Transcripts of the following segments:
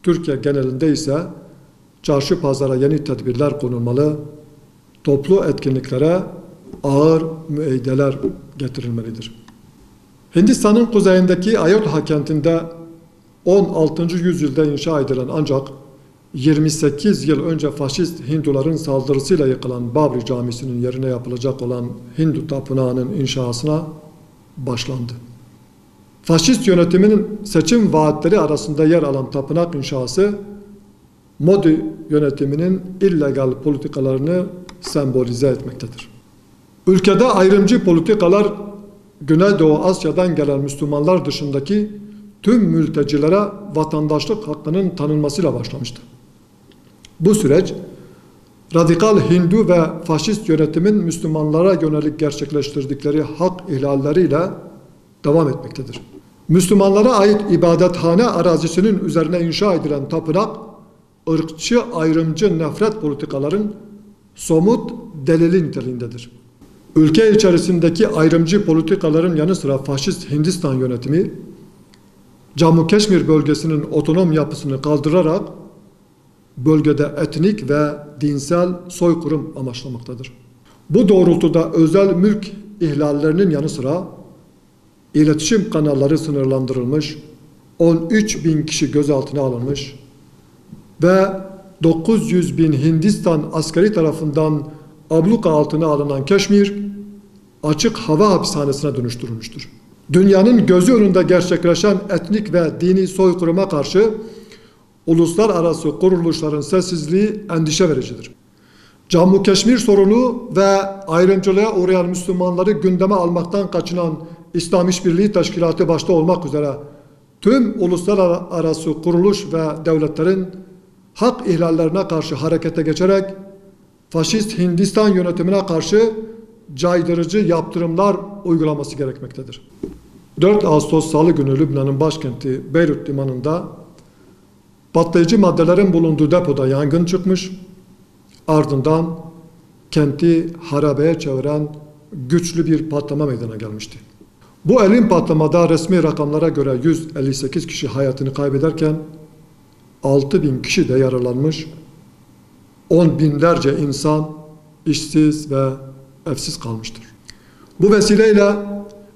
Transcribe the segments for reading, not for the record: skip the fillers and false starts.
Türkiye genelinde ise çarşı pazara yeni tedbirler konulmalı, toplu etkinliklere ağır müeyyideler getirilmelidir. Hindistan'ın kuzeyindeki Ayodhya kentinde 16. yüzyılda inşa edilen ancak 28 yıl önce faşist Hinduların saldırısıyla yıkılan Babri Camisi'nin yerine yapılacak olan Hindu tapınağının inşasına başlandı. Faşist yönetiminin seçim vaatleri arasında yer alan tapınak inşası, Modi yönetiminin illegal politikalarını sembolize etmektedir. Ülkede ayrımcı politikalar Güneydoğu Asya'dan gelen Müslümanlar dışındaki tüm mültecilere vatandaşlık hakkının tanınmasıyla başlamıştı. Bu süreç, radikal Hindu ve faşist yönetimin Müslümanlara yönelik gerçekleştirdikleri hak ihlalleriyle devam etmektedir. Müslümanlara ait ibadethane arazisinin üzerine inşa edilen tapınak, ırkçı ayrımcı nefret politikaların somut delili niteliğindedir. Ülke içerisindeki ayrımcı politikaların yanı sıra faşist Hindistan yönetimi, Cammu Keşmir bölgesinin otonom yapısını kaldırarak bölgede etnik ve dinsel soykırım amaçlamaktadır. Bu doğrultuda özel mülk ihlallerinin yanı sıra iletişim kanalları sınırlandırılmış, 13.000 kişi gözaltına alınmış ve 900.000 Hindistan askeri tarafından abluka altına alınan Keşmir, açık hava hapishanesine dönüştürülmüştür. Dünyanın gözü önünde gerçekleşen etnik ve dini soykırıma karşı uluslararası kuruluşların sessizliği endişe vericidir. Cammu Keşmir sorunu ve ayrımcılığa uğrayan Müslümanları gündeme almaktan kaçınan İslam İşbirliği Teşkilatı başta olmak üzere tüm uluslararası kuruluş ve devletlerin hak ihlallerine karşı harekete geçerek faşist Hindistan yönetimine karşı caydırıcı yaptırımlar uygulaması gerekmektedir. 4 Ağustos Salı günü Lübnan'ın başkenti Beyrut limanında patlayıcı maddelerin bulunduğu depoda yangın çıkmış, ardından kenti harabeye çeviren güçlü bir patlama meydana gelmişti. Bu elin patlamada resmi rakamlara göre 158 kişi hayatını kaybederken 6.000 kişi de yaralanmış, 10 binlerce insan işsiz ve evsiz kalmıştır. Bu vesileyle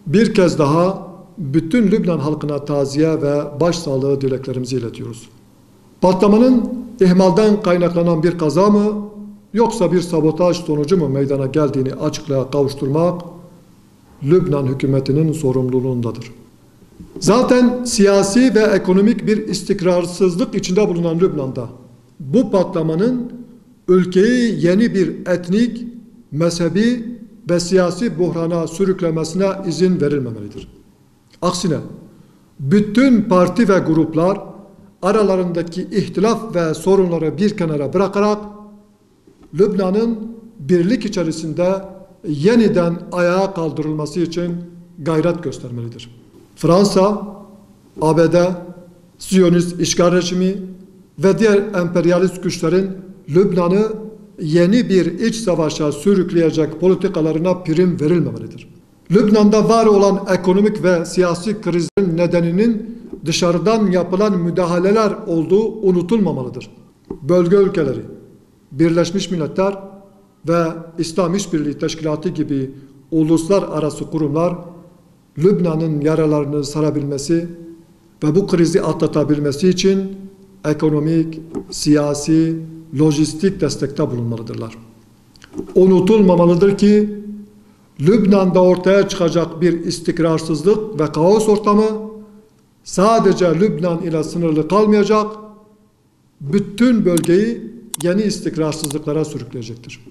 bir kez daha bütün Lübnan halkına taziye ve başsağlığı dileklerimizi iletiyoruz. Patlamanın ihmalden kaynaklanan bir kaza mı yoksa bir sabotaj sonucu mu meydana geldiğini açıklığa kavuşturmak Lübnan hükümetinin sorumluluğundadır. Zaten siyasi ve ekonomik bir istikrarsızlık içinde bulunan Lübnan'da bu patlamanın ülkeyi yeni bir etnik, mezhebi ve siyasi buhrana sürüklemesine izin verilmemelidir. Aksine bütün parti ve gruplar aralarındaki ihtilaf ve sorunları bir kenara bırakarak Lübnan'ın birlik içerisinde yeniden ayağa kaldırılması için gayret göstermelidir. Fransa, ABD, Siyonist işgal rejimi ve diğer emperyalist güçlerin Lübnan'ı yeni bir iç savaşa sürükleyecek politikalarına prim verilmemelidir. Lübnan'da var olan ekonomik ve siyasi krizin nedeninin dışarıdan yapılan müdahaleler olduğu unutulmamalıdır. Bölge ülkeleri, Birleşmiş Milletler ve İslam İşbirliği Teşkilatı gibi uluslararası kurumlar Lübnan'ın yaralarını sarabilmesi ve bu krizi atlatabilmesi için ekonomik, siyasi, lojistik destekte bulunmalıdırlar. Unutulmamalıdır ki Lübnan'da ortaya çıkacak bir istikrarsızlık ve kaos ortamı sadece Lübnan ile sınırlı kalmayacak, bütün bölgeyi yeni istikrarsızlıklara sürükleyecektir.